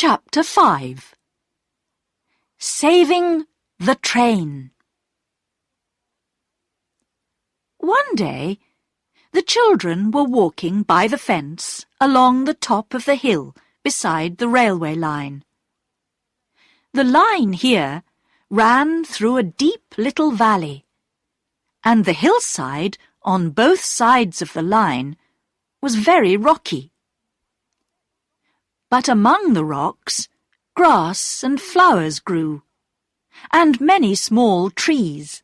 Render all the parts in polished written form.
Chapter 5 Saving the Train. One day, the children were walking by the fence along the top of the hill beside the railway line. The line here ran through a deep little valley, and the hillside on both sides of the line was very rocky. But among the rocks, grass and flowers grew, and many small trees.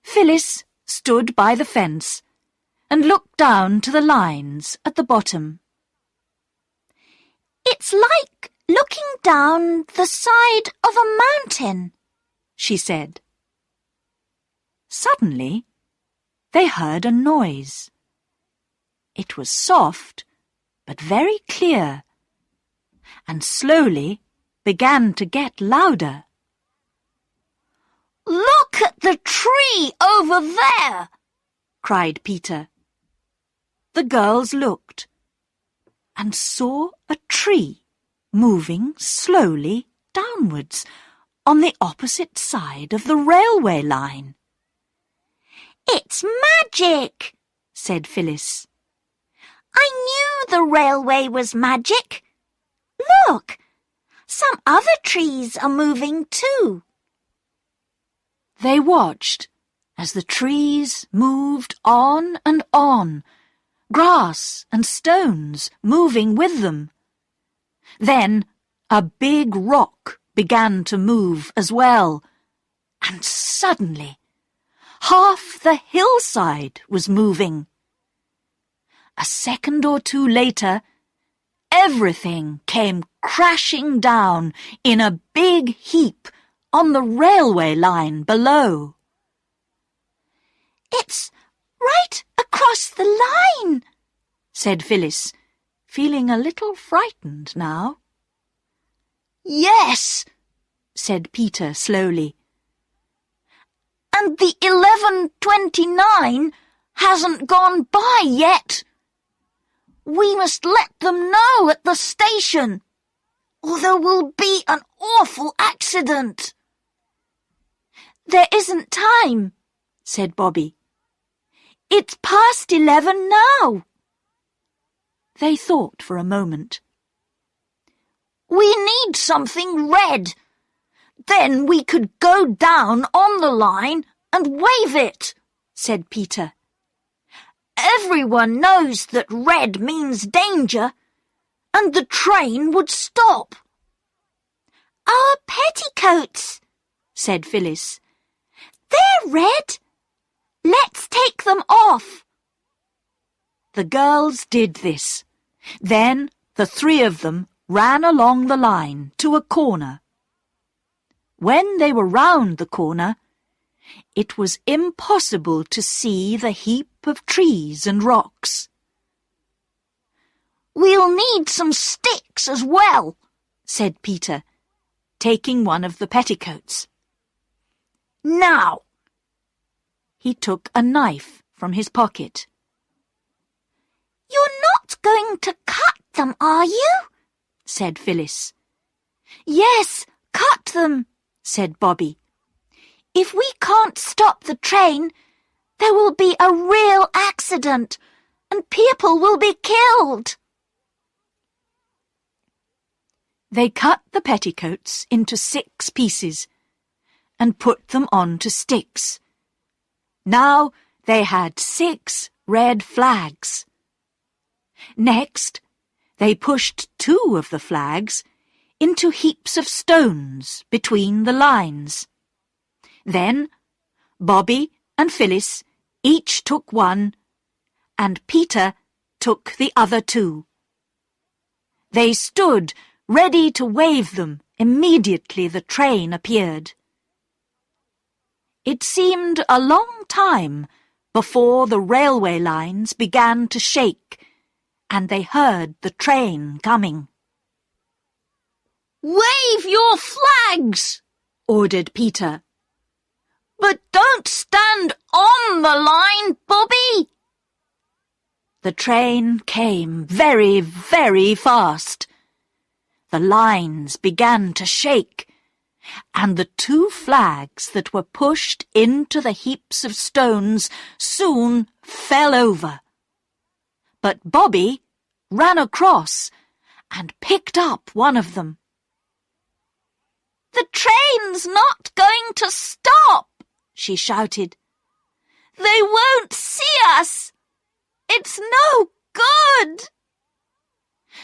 Phyllis stood by the fence and looked down to the lines at the bottom. "It's like looking down the side of a mountain," she said. Suddenly, they heard a noise. It was soft, but very clear, and slowly began to get louder. "Look at the tree over there!" cried Peter. The girls looked and saw a tree moving slowly downwards on the opposite side of the railway line. "It's magic," said Phyllis. "I knew the railway was magic. Look, some other trees are moving too." They watched as the trees moved on and on, grass and stones moving with them. Then a big rock began to move as well, and suddenly half the hillside was moving. A second or two later, everything came crashing down in a big heap on the railway line below. "It's right across the line," said Phyllis, feeling a little frightened now. "Yes," said Peter slowly. "And the 11:29 hasn't gone by yet. We must let them know at the station, or there will be an awful accident." "There isn't time," said Bobby. "It's past 11 now." They thought for a moment. "We need something red. Then we could go down on the line and wave it," said Peter. "Everyone knows that red means danger, and the train would stop." "Our petticoats," said Phyllis. "They're red. Let's take them off." The girls did this. Then the three of them ran along the line to a corner. When they were round the corner, it was impossible to see the heap of trees and rocks. "We'll need some sticks as well," said Peter, taking one of the petticoats. "Now." He took a knife from his pocket. "You're not going to cut them, are you?" said Phyllis. "Yes, cut them," said Bobby. "If we can't stop the train, there will be a real accident, and people will be killed." They cut the petticoats into 6 pieces and put them onto sticks. Now they had 6 red flags. Next, they pushed 2 of the flags into heaps of stones between the lines. Then Bobby and Phyllis each took one, and Peter took the other 2. They stood ready to wave them immediately the train appeared. It seemed a long time before the railway lines began to shake, and they heard the train coming. "Wave your flags," ordered Peter. "But don't stand on the line, Bobby." The train came very, very fast. the lines began to shake, and the 2 flags that were pushed into the heaps of stones soon fell over. But Bobby ran across and picked up one of them. "The train's not going to stop," she shouted. "They won't see us. It's no good."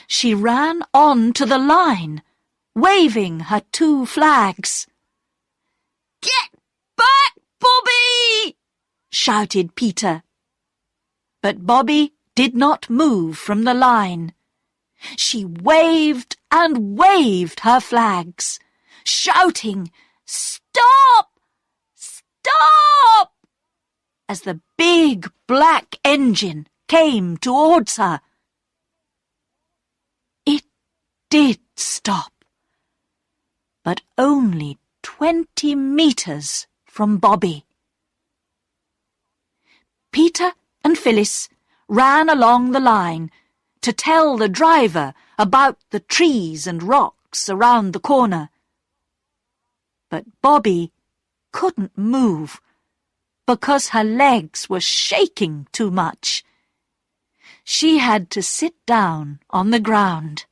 She ran on to the line, waving her 2 flags. "Get back, Bobby!" shouted Peter. But Bobby did not move from the line. She waved and waved her flags, shouting, "Stop! Stop!" as the big black engine came towards her. It did stop, but only 20 meters from Bobby. Peter and Phyllis ran along the line to tell the driver about the trees and rocks around the corner. But Bobby couldn't move because her legs were shaking too much. She had to sit down on the ground.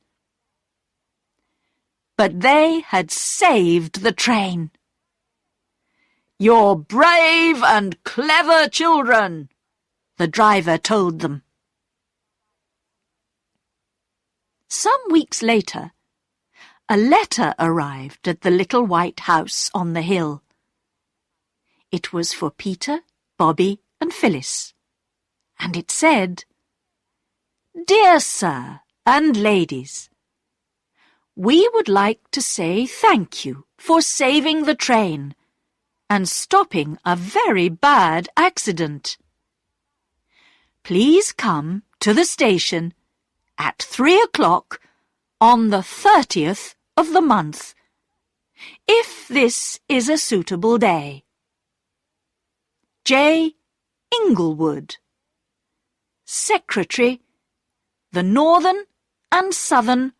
But they had saved the train. "You're brave and clever children," the driver told them. Some weeks later, a letter arrived at the little white house on the hill. It was for Peter, Bobby, and Phyllis, and it said, "Dear Sir and Ladies, we would like to say thank you for saving the train and stopping a very bad accident. Please come to the station at 3 o'clock on the 30th of the month, if this is a suitable day. J. Inglewood, Secretary, the Northern and Southern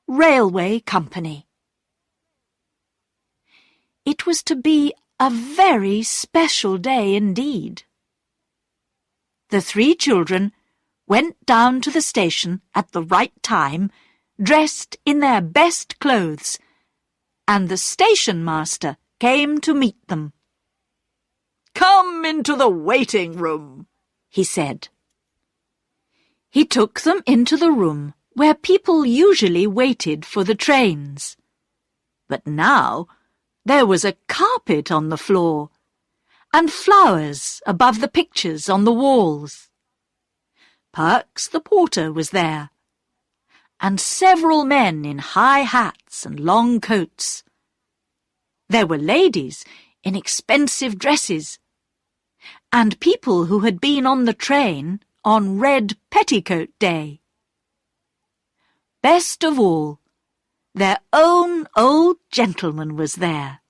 Railway Company." It was to be a very special day indeed. The 3 children went down to the station at the right time, dressed in their best clothes, and the station master came to meet them. "Come into the waiting room," he said. He took them into the room where people usually waited for the trains. But now there was a carpet on the floor, and flowers above the pictures on the walls. Perks the porter was there, and several men in high hats and long coats. There were ladies in expensive dresses, and people who had been on the train on Red Petticoat Day. Best of all, their own old gentleman was there,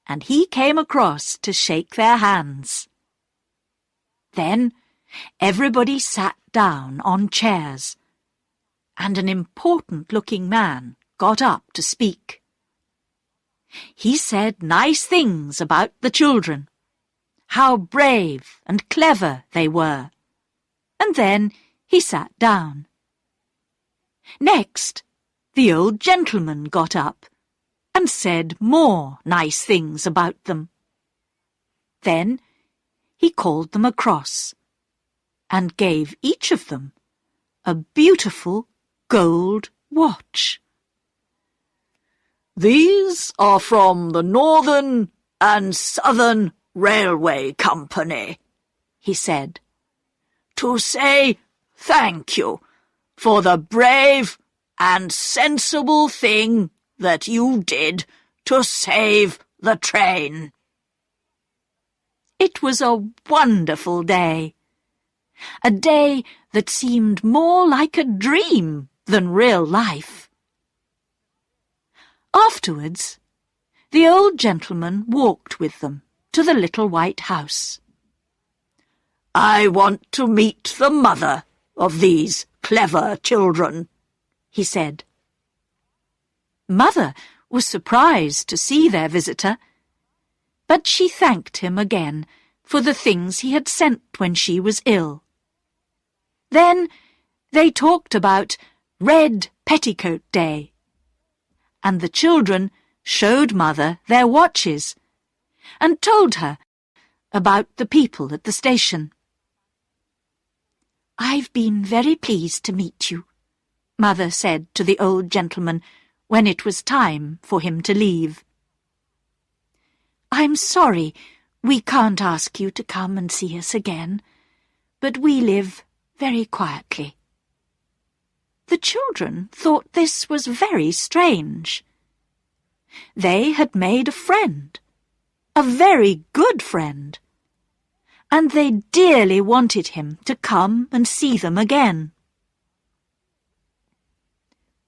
and he came across to shake their hands. Then everybody sat down on chairs, and an important-looking man got up to speak. He said nice things about the children, how brave and clever they were, and then he sat down. Next, the old gentleman got up and said more nice things about them. Then he called them across and gave each of them a beautiful gold watch. "These are from the Northern and Southern Railway Company," he said, "to say thank you for the brave and sensible thing that you did to save the train." It was a wonderful day, a day that seemed more like a dream than real life. Afterwards, the old gentleman walked with them to the little white house. "I want to meet the mother of these clever children," he said. Mother was surprised to see their visitor, but she thanked him again for the things he had sent when she was ill. Then they talked about Red Petticoat Day, and the children showed Mother their watches and told her about the people at the station. "I've been very pleased to meet you," Mother said to the old gentleman when it was time for him to leave. "I'm sorry we can't ask you to come and see us again, but we live very quietly." The children thought this was very strange. They had made a friend, a very good friend, and they dearly wanted him to come and see them again.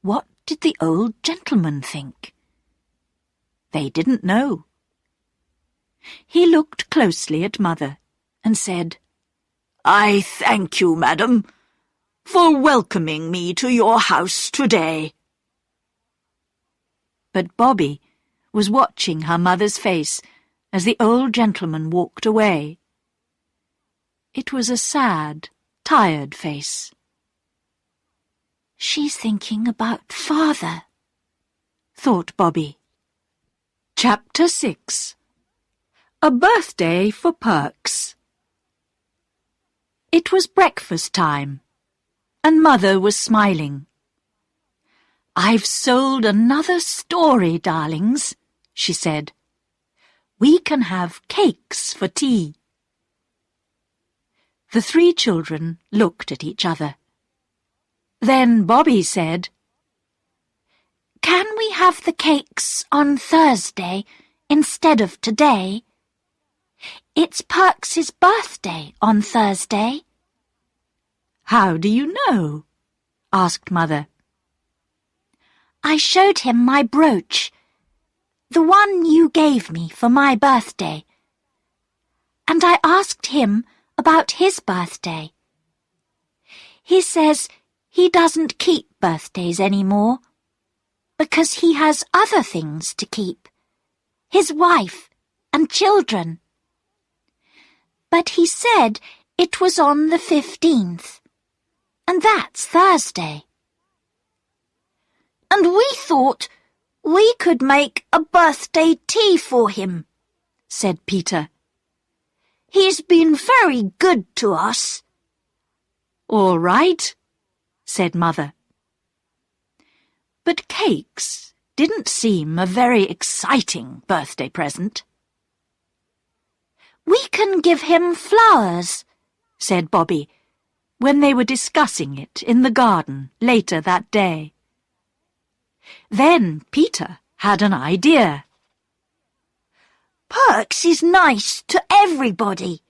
What did the old gentleman think? They didn't know. He looked closely at Mother and said, "I thank you, madam, for welcoming me to your house today." But Bobby was watching her mother's face as the old gentleman walked away. It was a sad, tired face. "She's thinking about Father," thought Bobby. Chapter 6. A Birthday for Perks. It was breakfast time, and Mother was smiling. "I've sold another story, darlings," she said. "We can have cakes for tea." The 3 children looked at each other. Then Bobby said, "Can we have the cakes on Thursday instead of today? It's Perks's birthday on Thursday." "How do you know?" asked Mother. "I showed him my brooch, the one you gave me for my birthday, and I asked him about his birthday. He says he doesn't keep birthdays anymore because he has other things to keep, his wife and children. But he said it was on the 15th, and that's Thursday." "And we thought we could make a birthday tea for him," said Peter. "He's been very good to us." "All right," said Mother. But cakes didn't seem a very exciting birthday present. "We can give him flowers," said Bobby, when they were discussing it in the garden later that day. Then Peter had an idea. "Perks is nice to everybody,"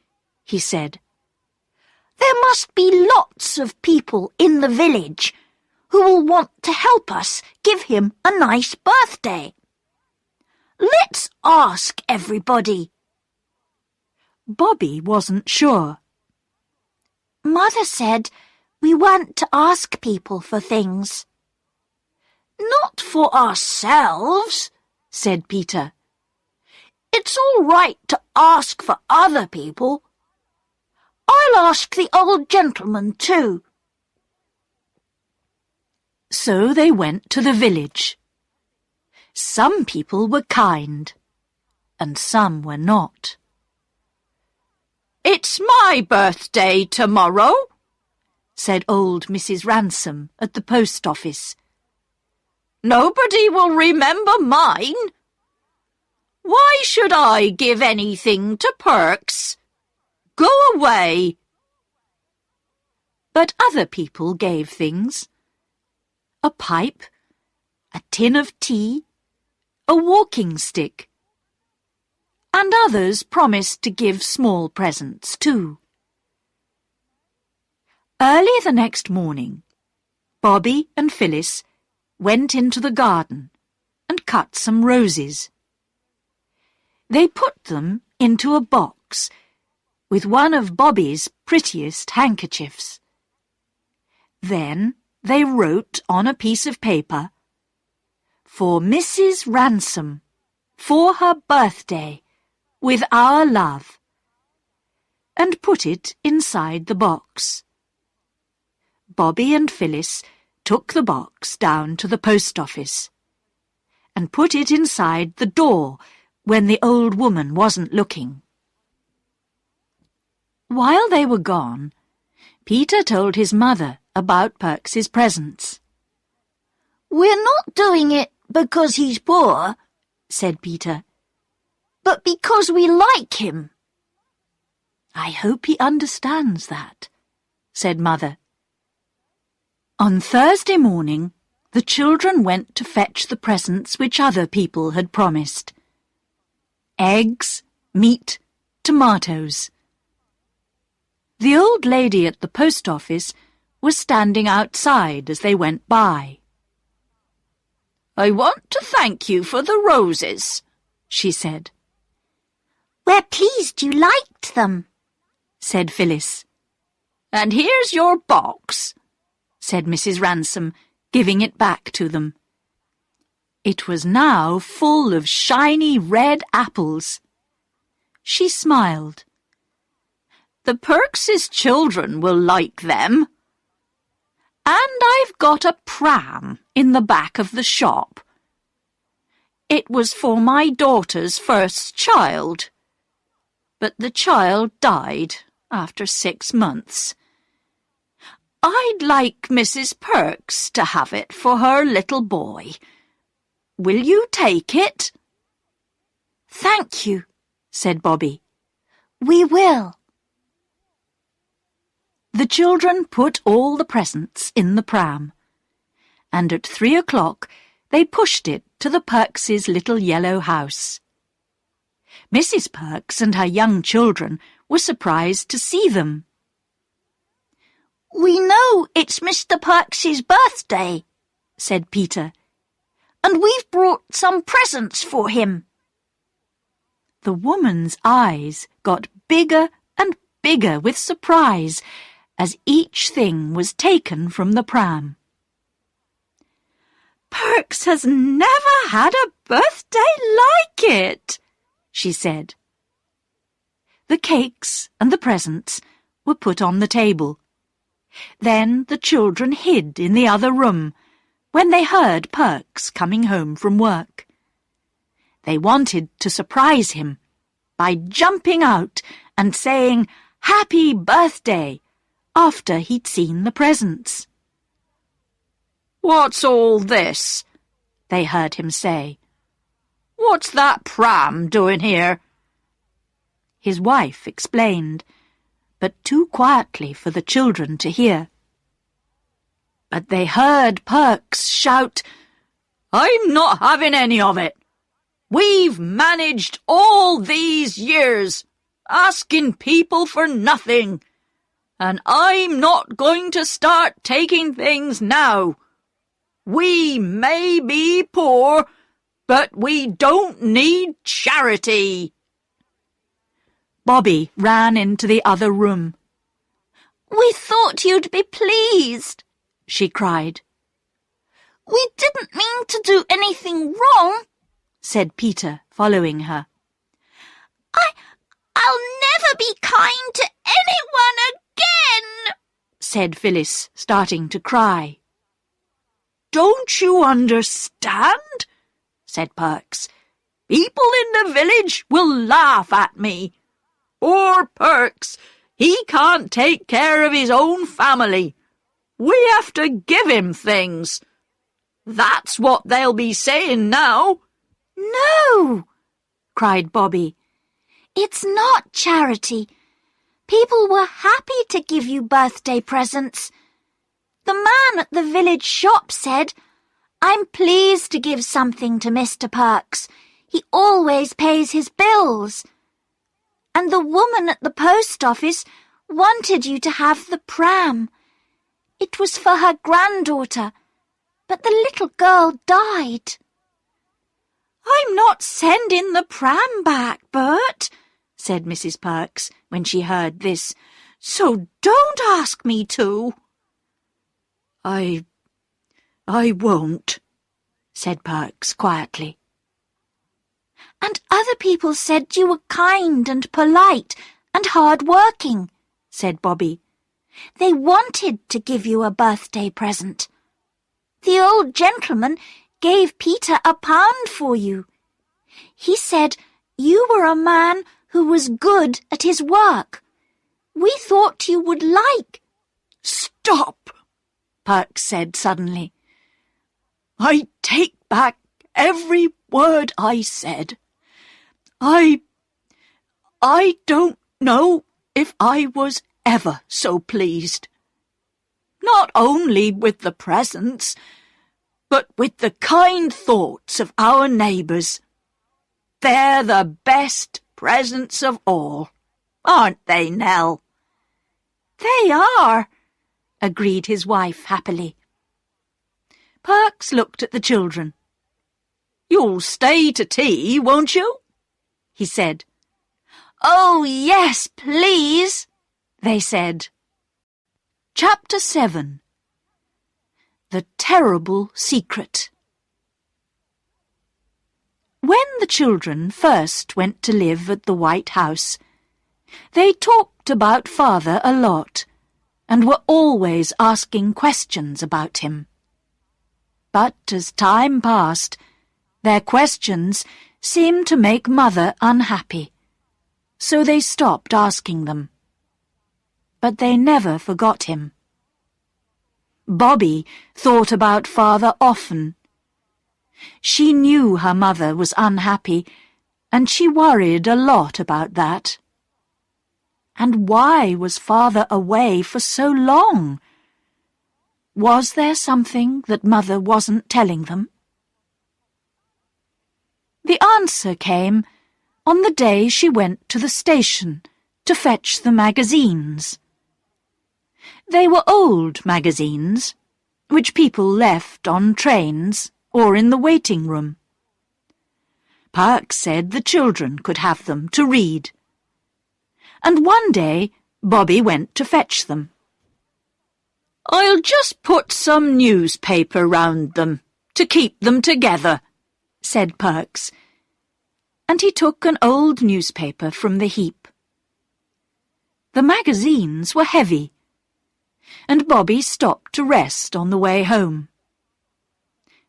he said. "There must be lots of people in the village who will want to help us give him a nice birthday. Let's ask everybody." Bobby wasn't sure. "Mother said we weren't to ask people for things." "Not for ourselves," said Peter. "It's all right to ask for other people. I'll ask the old gentleman too." So they went to the village. Some people were kind, and some were not. "It's my birthday tomorrow," said old Mrs. Ransom at the post office. "Nobody will remember mine. Why should I give anything to Perks? Go away." But other people gave things. A pipe, a tin of tea, a walking stick, and others promised to give small presents too. Early the next morning, Bobby and Phyllis went into the garden and cut some roses. They put them into a box with one of Bobby's prettiest handkerchiefs. Then they wrote on a piece of paper, for Mrs. Ransom, for her birthday, with our love, and put it inside the box. Bobby and Phyllis took the box down to the post office and put it inside the door when the old woman wasn't looking. While they were gone, Peter told his mother about Perks's presents. "We're not doing it because he's poor," said Peter, "but because we like him." "I hope he understands that," said Mother. On Thursday morning, the children went to fetch the presents which other people had promised. Eggs, meat, tomatoes. The old lady at the post office was standing outside as they went by. "I want to thank you for the roses," she said. "We're pleased you liked them," said Phyllis. "And here's your box," said Mrs. Ransom, giving it back to them. It was now full of shiny red apples. She smiled. "The Perkses' children will like them. And I've got a pram in the back of the shop. It was for my daughter's first child, but the child died after 6 months. I'd like Mrs. Perks to have it for her little boy. Will you take it?" "Thank you," said Bobby. "We will." The children put all the presents in the pram, and at 3 o'clock they pushed it to the Perkses' little yellow house. Mrs. Perks and her young children were surprised to see them. "We know it's Mr. Perks's birthday," said Peter, "and we've brought some presents for him." The woman's eyes got bigger and bigger with surprise as each thing was taken from the pram. "Perks has never had a birthday like it," she said. The cakes and the presents were put on the table. Then the children hid in the other room when they heard Perks coming home from work. They wanted to surprise him by jumping out and saying "Happy Birthday" after he'd seen the presents. "What's all this?" they heard him say. "What's that pram doing here?" His wife explained, but too quietly for the children to hear. But they heard Perks shout, "I'm not having any of it. We've managed all these years, asking people for nothing, and I'm not going to start taking things now. We may be poor, but we don't need charity." Bobby ran into the other room. "We thought you'd be pleased," she cried. "We didn't mean to do anything wrong," said Peter, following her. I'll never be kind to anyone again," said Phyllis, starting to cry. "Don't you understand?" said Perks. "People in the village will laugh at me. Poor Perks, he can't take care of his own family. We have to give him things. That's what they'll be saying now." "No," cried Bobby. "It's not charity. People were happy to give you birthday presents. The man at the village shop said, 'I'm pleased to give something to Mr. Perks. He always pays his bills.' And the woman at the post office wanted you to have the pram. It was for her granddaughter, but the little girl died." "I'm not sending the pram back, Bert," said Mrs. Perks when she heard this, "so don't ask me to." I won't," said Perks quietly. And other people said you were kind and polite and hard-working, said Bobby. They wanted to give you a birthday present. The old gentleman gave Peter £1 for you. He said you were a man who was good at his work. We thought you would like— Stop, Perks said suddenly. I take back every word I said. I don't know if I was ever so pleased. Not only with the presents, but with the kind thoughts of our neighbours. They're the best presents of all, aren't they, Nell? They are, agreed his wife happily. Perks looked at the children. You'll stay to tea, won't you? He said. Oh, yes, please, they said. Chapter 7. The Terrible Secret. When the children first went to live at the White House, they talked about Father a lot and were always asking questions about him. But as time passed, their questions seemed to make Mother unhappy, so they stopped asking them. But they never forgot him. Bobby thought about Father often. She knew her mother was unhappy, and she worried a lot about that. And why was Father away for so long? Was there something that Mother wasn't telling them? The answer came on the day she went to the station to fetch the magazines. They were old magazines, which people left on trains or in the waiting room. Perks said the children could have them to read. And one day Bobby went to fetch them. I'll just put some newspaper round them to keep them together, said Perks, and he took an old newspaper from the heap. The magazines were heavy, and Bobby stopped to rest on the way home.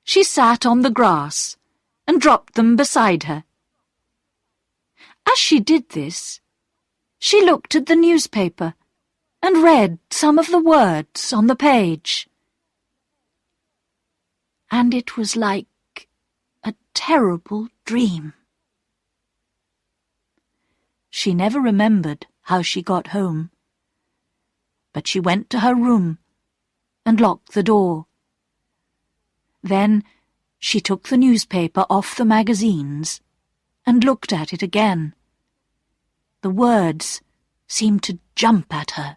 She sat on the grass and dropped them beside her. As she did this, she looked at the newspaper and read some of the words on the page. And it was like a terrible dream. She never remembered how she got home, but she went to her room and locked the door. Then she took the newspaper off the magazines and looked at it again. The words seemed to jump at her.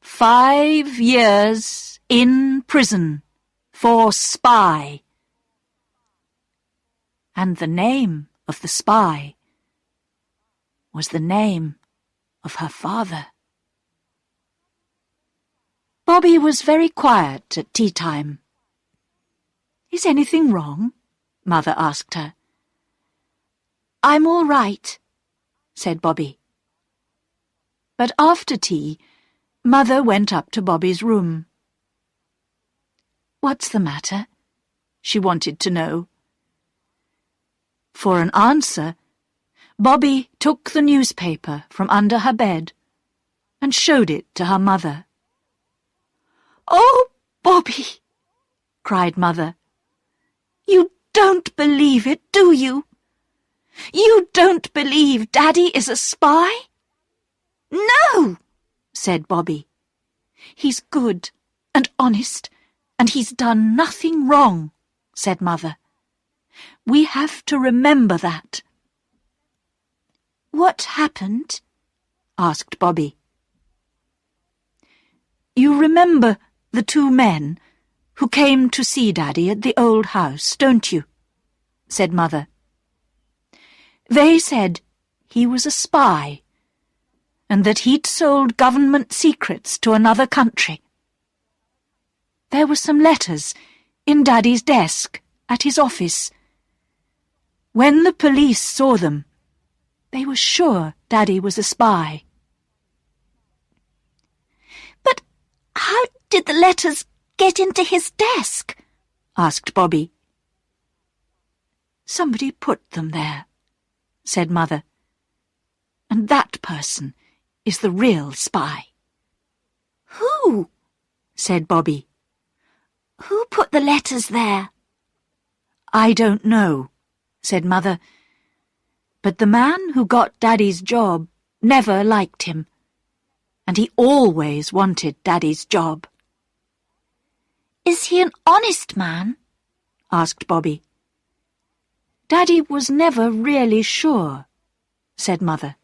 5 years in prison for spy. And the name of the spy was the name of her father. Bobby was very quiet at tea time. Is anything wrong? Mother asked her. I'm all right, said Bobby. But after tea, Mother went up to Bobby's room. What's the matter? She wanted to know. For an answer, Bobby took the newspaper from under her bed and showed it to her mother. Oh, Bobby, cried Mother. You don't believe it, do you? You don't believe Daddy is a spy? No, said Bobby. He's good and honest, and he's done nothing wrong, said Mother. We have to remember that. What happened? asked Bobby. You remember the 2 men who came to see Daddy at the old house, don't you? Said Mother. They said he was a spy, and that he'd sold government secrets to another country. There were some letters in Daddy's desk at his office. When the police saw them, they were sure Daddy was a spy. But how did the letters get into his desk? Asked Bobby. Somebody put them there, said Mother. And that person is the real spy. Who? Said Bobby. Who put the letters there? I don't know, said Mother. But the man who got Daddy's job never liked him, and he always wanted Daddy's job. Is he an honest man? Asked Bobby. Daddy was never really sure, said Mother.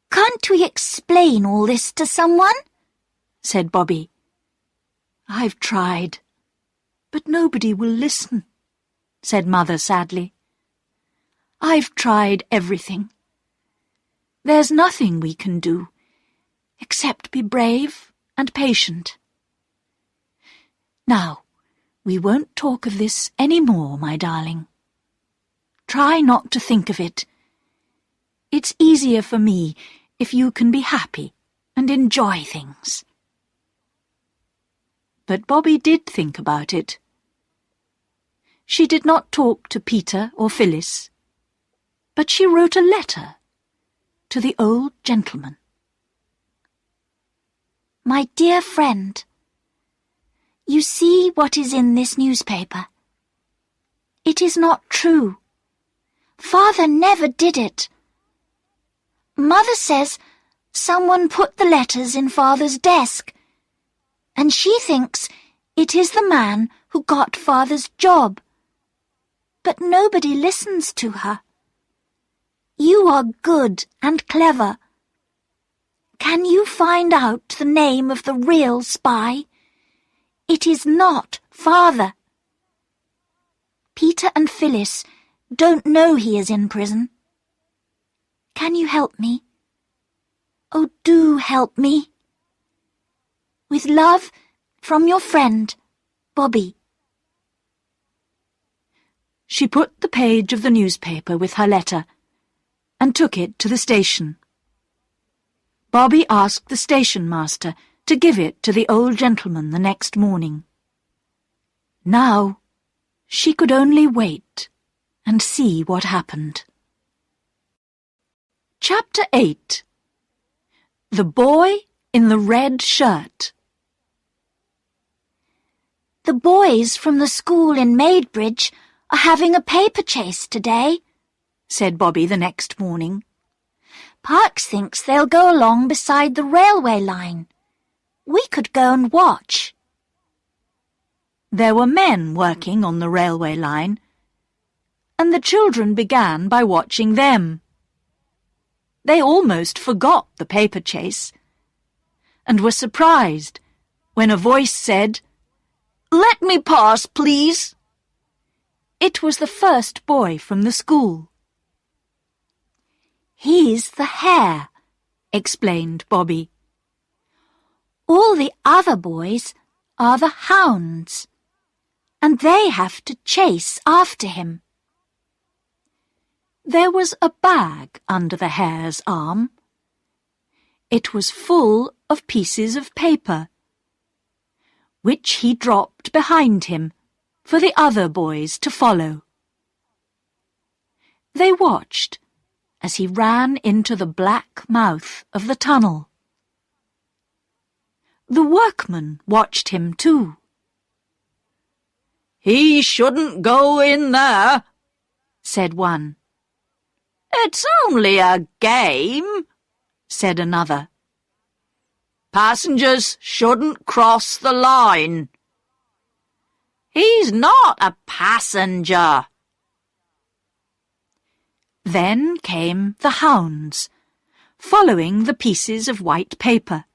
Can't we explain all this to someone? Said Bobby. I've tried, but nobody will listen, said Mother sadly. I've tried everything. There's nothing we can do, except be brave and patient. Now, we won't talk of this any more, my darling. Try not to think of it. It's easier for me if you can be happy and enjoy things. But Bobby did think about it. She did not talk to Peter or Phyllis, but she wrote a letter to the old gentleman. My dear friend, you see what is in this newspaper. It is not true. Father never did it. Mother says someone put the letters in Father's desk, and she thinks it is the man who got Father's job. But nobody listens to her. You are good and clever. Can you find out the name of the real spy? It is not Father. Peter and Phyllis don't know he is in prison. Can you help me? Oh, do help me. With love, from your friend, Bobby. She put the page of the newspaper with her letter and took it to the station. Bobby asked the station master to give it to the old gentleman the next morning. Now, she could only wait and see what happened. Chapter 8. The Boy in the Red Shirt. The boys from the school in Maidbridge are having a paper chase today, said Bobby the next morning. Parks thinks they'll go along beside the railway line. We could go and watch. There were men working on the railway line, and the children began by watching them. They almost forgot the paper chase, and were surprised when a voice said, "Let me pass, please." It was the first boy from the school. He's the hare, explained Bobby. All the other boys are the hounds, and they have to chase after him. There was a bag under the hare's arm. It was full of pieces of paper, which he dropped behind him for the other boys to follow. They watched as he ran into the black mouth of the tunnel. The workmen watched him too. "He shouldn't go in there," said one. "It's only a game," said another. "Passengers shouldn't cross the line." "He's not a passenger." Then came the hounds, following the pieces of white paper.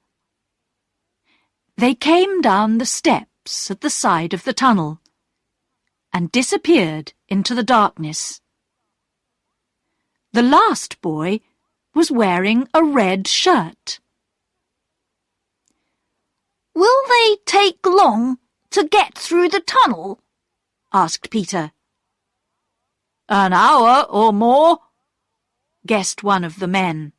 They came down the steps at the side of the tunnel and disappeared into the darkness. The last boy was wearing a red shirt. "Will they take long?" to get through the tunnel?" asked Peter. "An hour or more," guessed one of the men.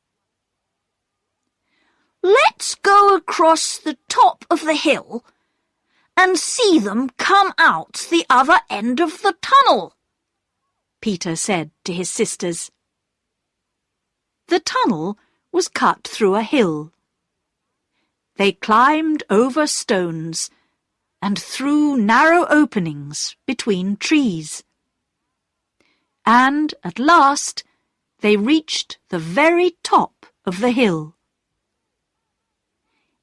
"Let's go across the top of the hill and see them come out the other end of the tunnel," Peter said to his sisters. The tunnel was cut through a hill. They climbed over stones and through narrow openings between trees. And at last they reached the very top of the hill.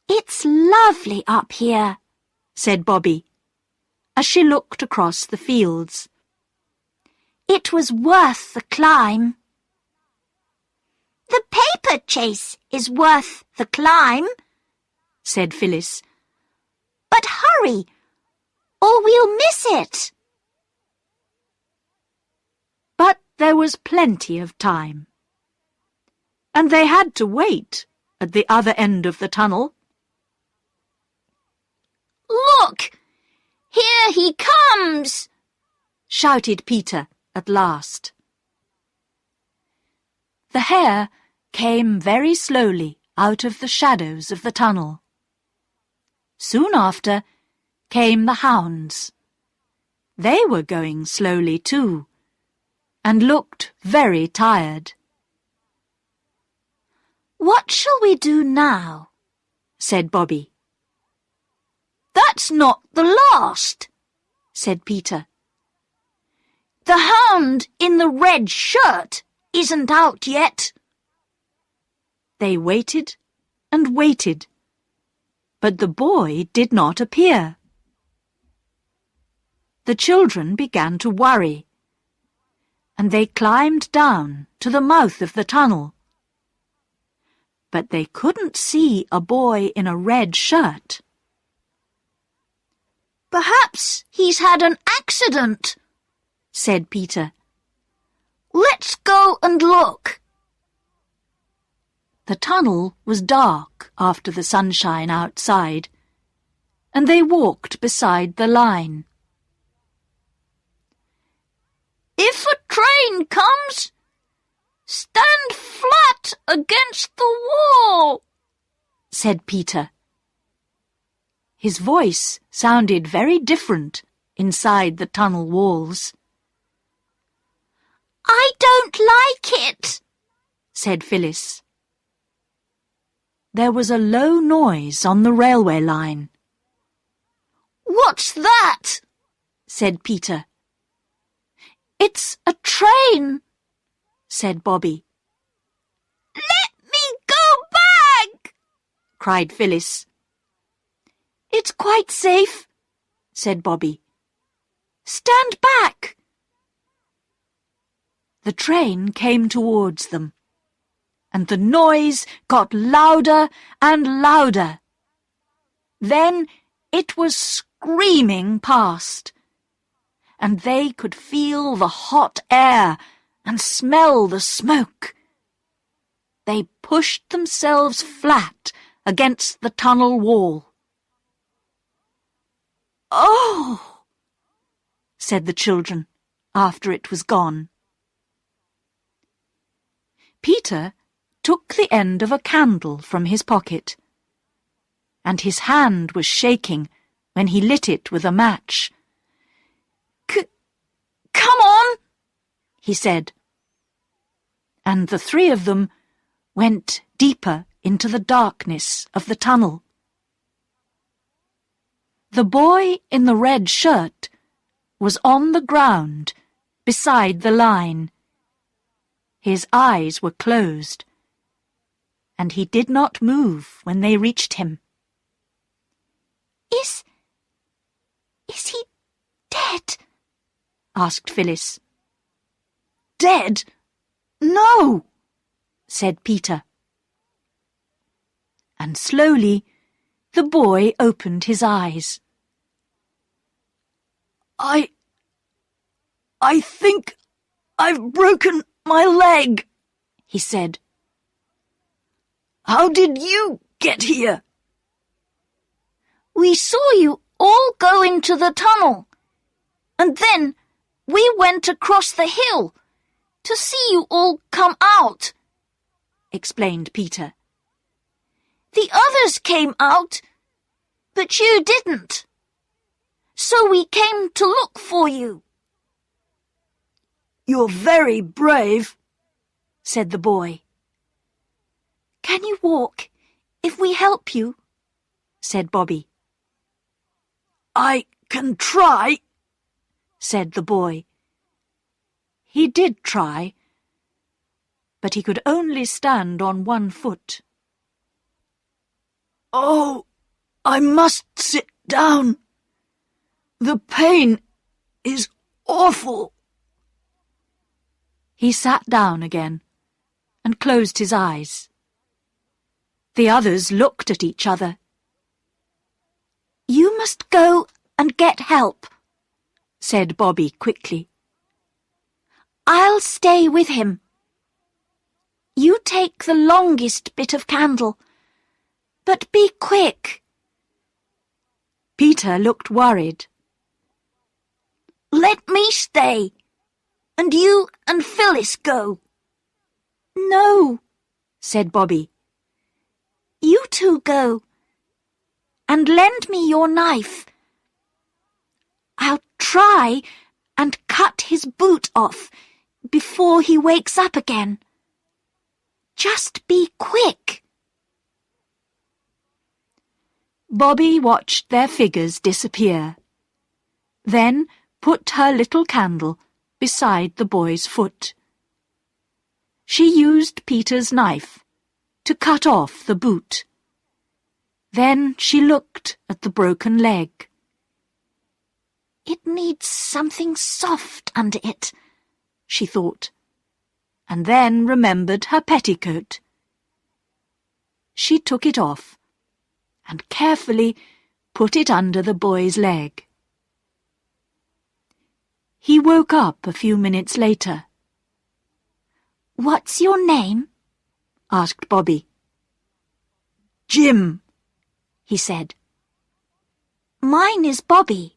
"It's lovely up here," said Bobby, as she looked across the fields. "It was worth the climb." "The paper chase is worth the climb," said Phyllis. "But hurry, or we'll miss it." But there was plenty of time, and they had to wait at the other end of the tunnel. "Look! Here he comes!" shouted Peter at last. The hare came very slowly out of the shadows of the tunnel. Soon after came the hounds. They were going slowly too, and looked very tired. "What shall we do now?" said Bobby. "That's not the last," said Peter. "The hound in the red shirt isn't out yet." They waited and waited, but the boy did not appear. The children began to worry, and they climbed down to the mouth of the tunnel. But they couldn't see a boy in a red shirt. "Perhaps he's had an accident," said Peter. "Let's go and look." The tunnel was dark after the sunshine outside, and they walked beside the line. "If a train comes, stand flat against the wall," said Peter. His voice sounded very different inside the tunnel walls. "I don't like it," said Phyllis. There was a low noise on the railway line. "What's that?" said Peter. "It's a train," said Bobby. "Let me go back!" cried Phyllis. "It's quite safe," said Bobby. "Stand back." The train came towards them, and the noise got louder and louder. Then it was screaming past, and they could feel the hot air and smell the smoke. They pushed themselves flat against the tunnel wall. "Oh!" said the children after it was gone. Peter took the end of a candle from his pocket, and his hand was shaking when he lit it with a match. Come on," he said, and the three of them went deeper into the darkness of the tunnel. The boy in the red shirt was on the ground beside the line. His eyes were closed, and he did not move when they reached him. Is he dead?" asked Phyllis. "Dead? No," said Peter. And slowly the boy opened his eyes. I think I've broken my leg," he said. "How did you get here?" "We saw you all go into the tunnel, and then we went across the hill to see you all come out," explained Peter. "The others came out, but you didn't. So we came to look for you." "You're very brave," said the boy. "Can you walk if we help you?" said Bobby. "I can try," said the boy. He did try, but he could only stand on one foot. "Oh, I must sit down. The pain is awful." He sat down again and closed his eyes. The others looked at each other. "You must go and get help," said Bobby quickly. "I'll stay with him. You take the longest bit of candle, but be quick." Peter looked worried. "Let me stay, and you and Phyllis go." "No," said Bobby. "You two go, and lend me your knife. I'll try and cut his boot off before he wakes up again. Just be quick." Bobby watched their figures disappear, then put her little candle beside the boy's foot. She used Peter's knife to cut off the boot. Then she looked at the broken leg. "It needs something soft under it," she thought, and then remembered her petticoat. She took it off and carefully put it under the boy's leg. He woke up a few minutes later. "What's your name?" asked Bobby. "Jim," he said. "Mine is Bobby,"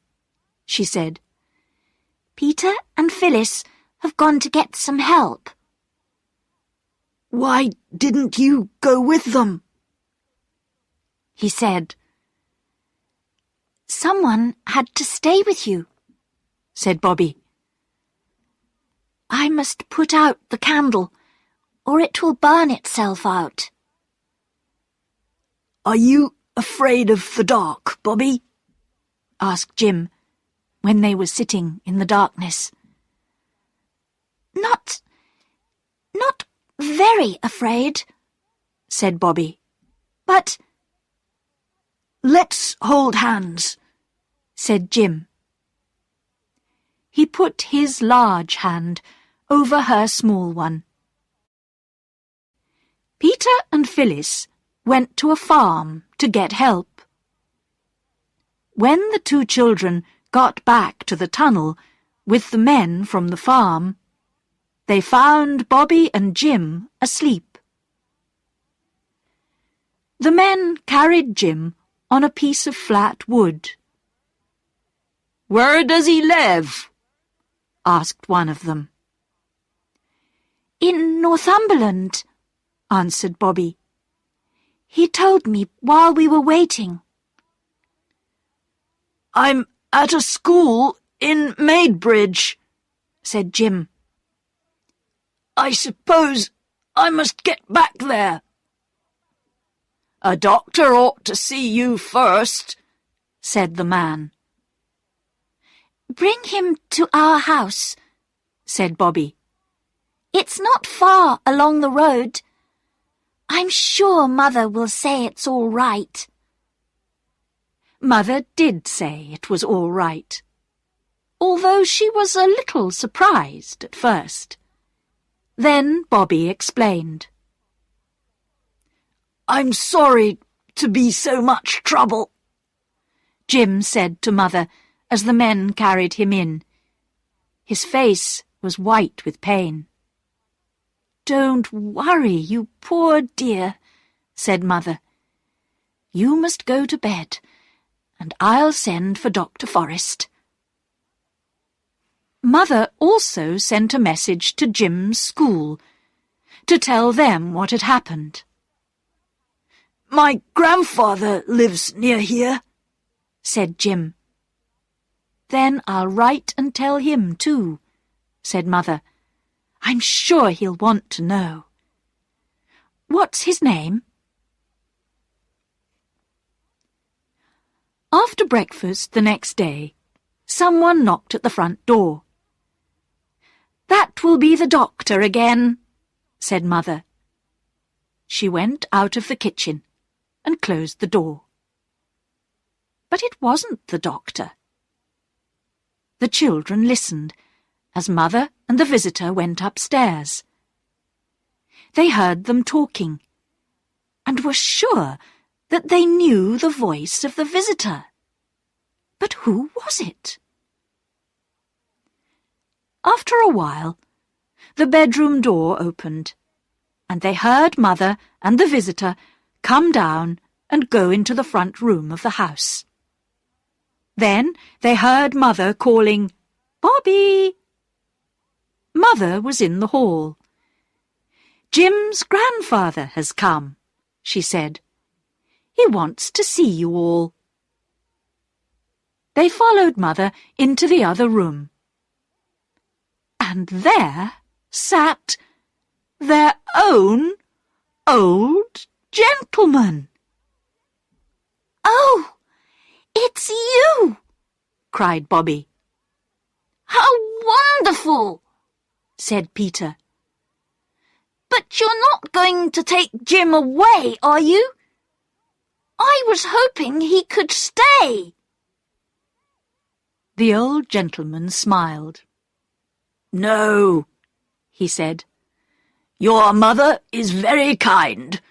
she said. "Peter and Phyllis have gone to get some help." "Why didn't you go with them?" he said. "Someone had to stay with you," said Bobby. "I must put out the candle, or it will burn itself out." "Are you afraid of the dark, Bobby?" asked Jim, when they were sitting in the darkness. Not very afraid," said Bobby. "But—" "Let's hold hands," said Jim. He put his large hand over her small one. Peter and Phyllis went to a farm to get help. When the two children got back to the tunnel with the men from the farm, they found Bobby and Jim asleep. The men carried Jim on a piece of flat wood. "Where does he live?" asked one of them. "In Northumberland," answered Bobby. "He told me while we were waiting." "I'm at a school in Maidbridge," said Jim. "I suppose I must get back there." "A doctor ought to see you first," said the man. "Bring him to our house," said Bobby. "It's not far along the road. I'm sure Mother will say it's all right." Mother did say it was all right, although she was a little surprised at first. Then Bobby explained. "I'm sorry to be so much trouble," Jim said to Mother as the men carried him in. His face was white with pain. "Don't worry, you poor dear," said Mother. "You must go to bed, and I'll send for Dr. Forrest." Mother also sent a message to Jim's school to tell them what had happened. "My grandfather lives near here," said Jim. "Then I'll write and tell him too," said Mother. "I'm sure he'll want to know. What's his name?" After breakfast the next day, someone knocked at the front door. "That will be the doctor again," said Mother. She went out of the kitchen and closed the door. But it wasn't the doctor. The children listened as Mother and the visitor went upstairs. They heard them talking and were sure that they knew the voice of the visitor. But who was it? After a while, the bedroom door opened, and they heard Mother and the visitor come down and go into the front room of the house. Then they heard Mother calling, "Bobby!" Mother was in the hall. "Jim's grandfather has come," she said. "He wants to see you all." They followed Mother into the other room. And there sat their own old gentleman. "Oh, it's you!" cried Bobby. "How wonderful!" said Peter. "But you're not going to take Jim away, are you? I was hoping he could stay." The old gentleman smiled. "No," he said. "Your mother is very kind.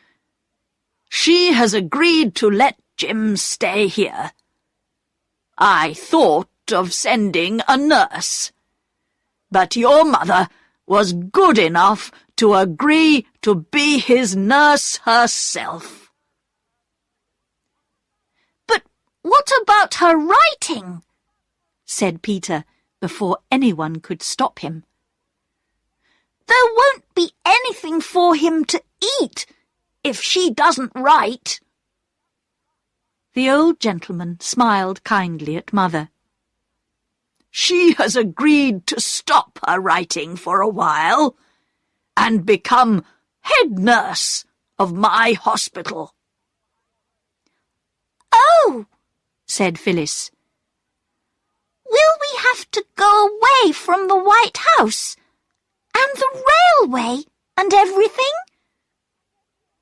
She has agreed to let Jim stay here. I thought of sending a nurse, but your mother was good enough to agree to be his nurse herself." "But what about her writing?" said Peter, before anyone could stop him. "There won't be anything for him to eat if she doesn't write." The old gentleman smiled kindly at Mother. "She has agreed to stop her writing for a while and become head nurse of my hospital." "Oh," said Phyllis. "Will we have to go away from the White House and the railway and everything?"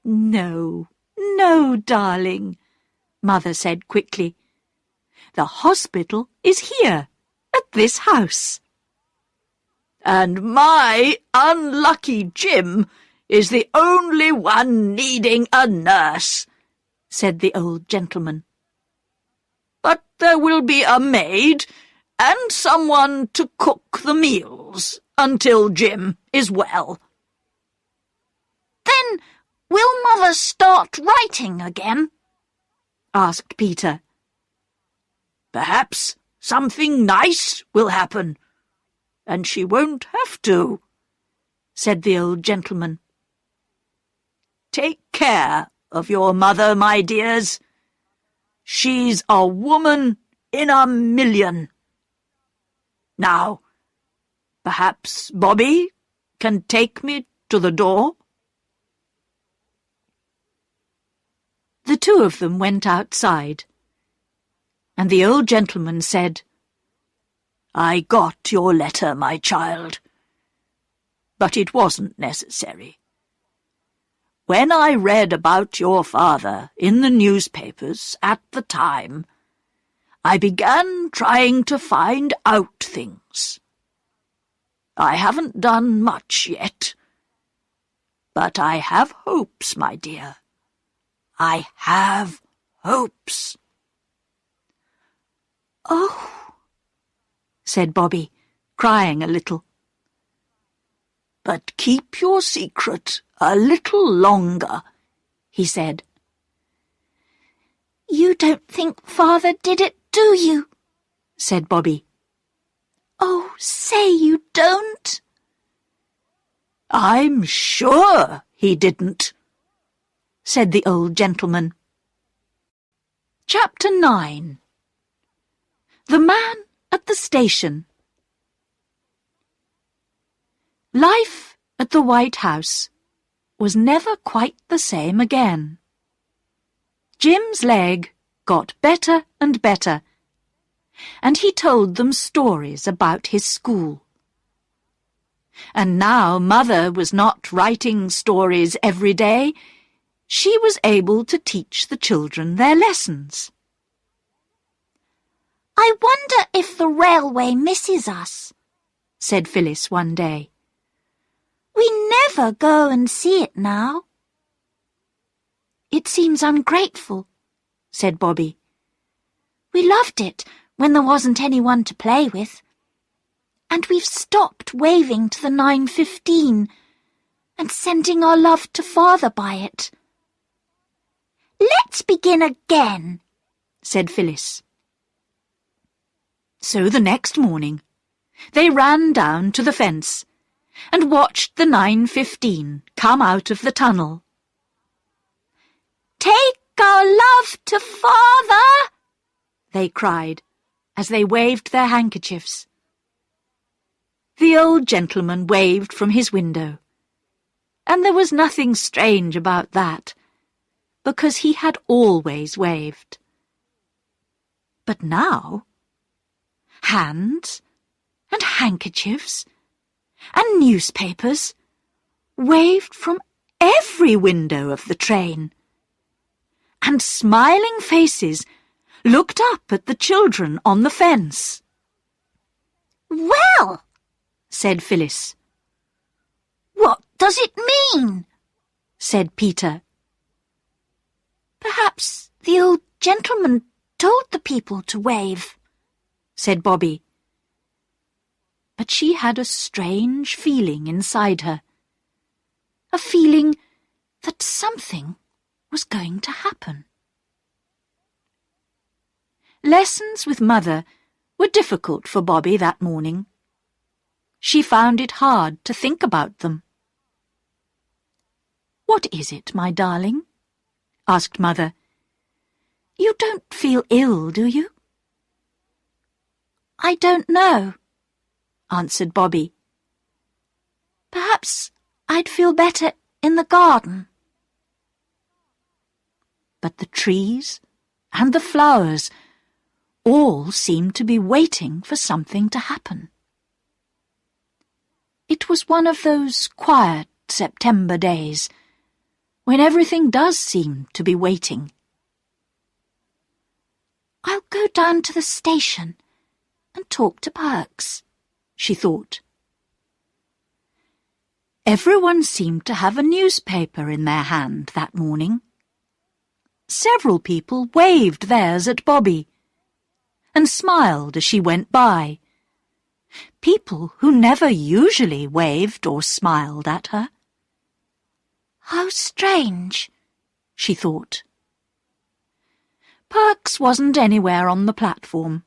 "No, no, darling," Mother said quickly. "The hospital is here, at this house." "And my unlucky Jim is the only one needing a nurse," said the old gentleman. "But there will be a maid and someone to cook the meals until Jim is well." "Then will Mother start writing again?" asked Peter. "Perhaps something nice will happen, and she won't have to," said the old gentleman. "Take care of your mother, my dears. She's a woman in a million. Now, perhaps Bobby can take me to the door?" The two of them went outside, and the old gentleman said, "I got your letter, my child, but it wasn't necessary. When I read about your father in the newspapers at the time, I began trying to find out things. I haven't done much yet, but I have hopes, my dear. I have hopes." "Oh," said Bobby, crying a little. "But keep your secret a little longer," he said. You don't think Father did it, do you? said Bobby. Oh, say you don't. I'm sure he didn't, said the old gentleman. Chapter 9. The Man at the Station. Life at the White House was never quite the same again. Jim's leg got better and better, and he told them stories about his school. And now Mother was not writing stories every day. She was able to teach the children their lessons. I wonder if the railway misses us, said Phyllis one day. We never go and see it now. It seems ungrateful, said Bobby. We loved it when there wasn't anyone to play with. And we've stopped waving to the 9:15 and sending our love to Father by it. Let's begin again, said Phyllis. So the next morning, they ran down to the fence and watched the 9:15 come out of the tunnel. Take our love to Father, they cried as they waved their handkerchiefs. The old gentleman waved from his window, and there was nothing strange about that, because he had always waved. But now, hands and handkerchiefs and newspapers waved from every window of the train, and smiling faces looked up at the children on the fence. Well, said Phyllis. What does it mean? said Peter. Perhaps the old gentleman told the people to wave, said Bobby. But she had a strange feeling inside her, a feeling that something was going to happen. Lessons with Mother were difficult for Bobby that morning. She found it hard to think about them. What is it, my darling? asked Mother. You don't feel ill, do you? I don't know, answered Bobby. Perhaps I'd feel better in the garden. But the trees and the flowers all seemed to be waiting for something to happen. It was one of those quiet September days when everything does seem to be waiting. I'll go down to the station and talk to Perks, she thought. Everyone seemed to have a newspaper in their hand that morning. Several people waved theirs at Bobby and smiled as she went by. People who never usually waved or smiled at her. How strange, she thought. Perks wasn't anywhere on the platform,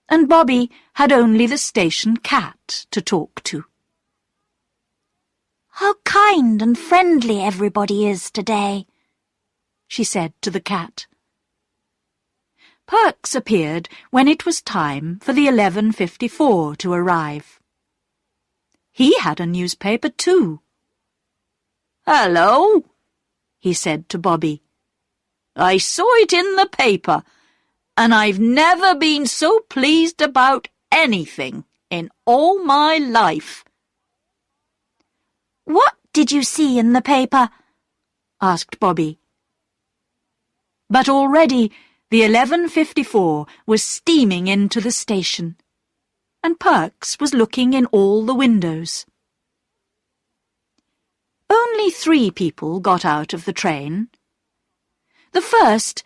and Bobby had only the station cat to talk to. How kind and friendly everybody is today, she said to the cat. Perks appeared when it was time for the 11:54 to arrive. He had a newspaper too. Hello, he said to Bobby. I saw it in the paper, and I've never been so pleased about anything in all my life. What did you see in the paper? asked Bobby. But already the 11:54 was steaming into the station, and Perks was looking in all the windows. Only 3 people got out of the train. The first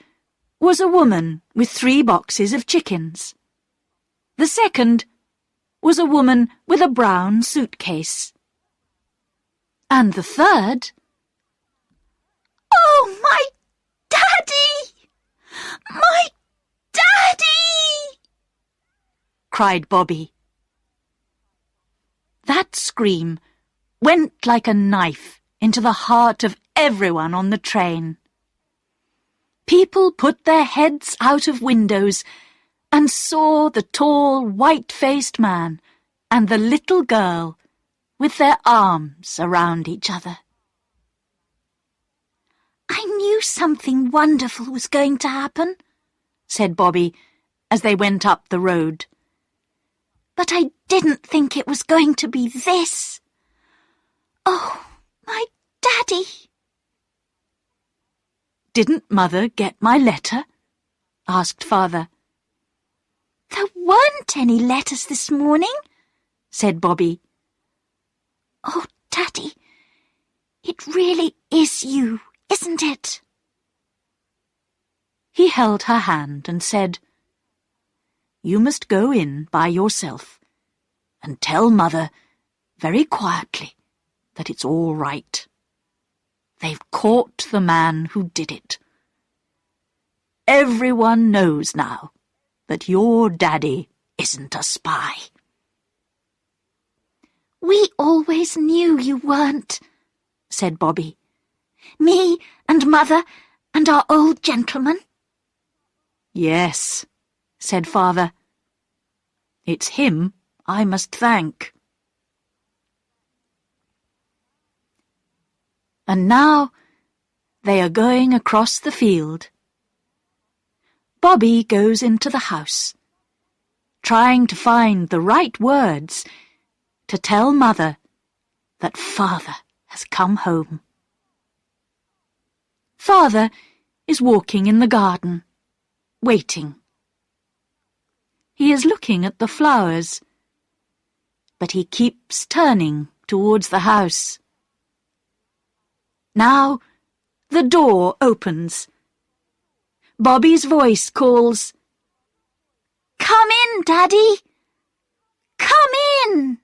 was a woman with 3 boxes of chickens. The second was a woman with a brown suitcase. And the third... Oh, my Daddy! My Daddy! cried Bobby. That scream went like a knife into the heart of everyone on the train. People put their heads out of windows and saw the tall, white-faced man and the little girl with their arms around each other. I knew something wonderful was going to happen, said Bobby as they went up the road. But I didn't think it was going to be this. Oh, my Daddy! Didn't Mother get my letter? Asked Father. There weren't any letters this morning, said Bobby. Oh, Daddy, it really is you, isn't it? He held her hand and said, You must go in by yourself and tell Mother very quietly that it's all right. They've caught the man who did it. Everyone knows now that your Daddy isn't a spy. We always knew you weren't, said Bobby. Me and Mother and our old gentleman. Yes, said Father. It's him I must thank. And now they are going across the field. Bobby goes into the house, trying to find the right words to tell Mother that Father has come home. Father is walking in the garden, waiting. He is looking at the flowers, but he keeps turning towards the house. Now the door opens. Bobby's voice calls, Come in, Daddy! Come in!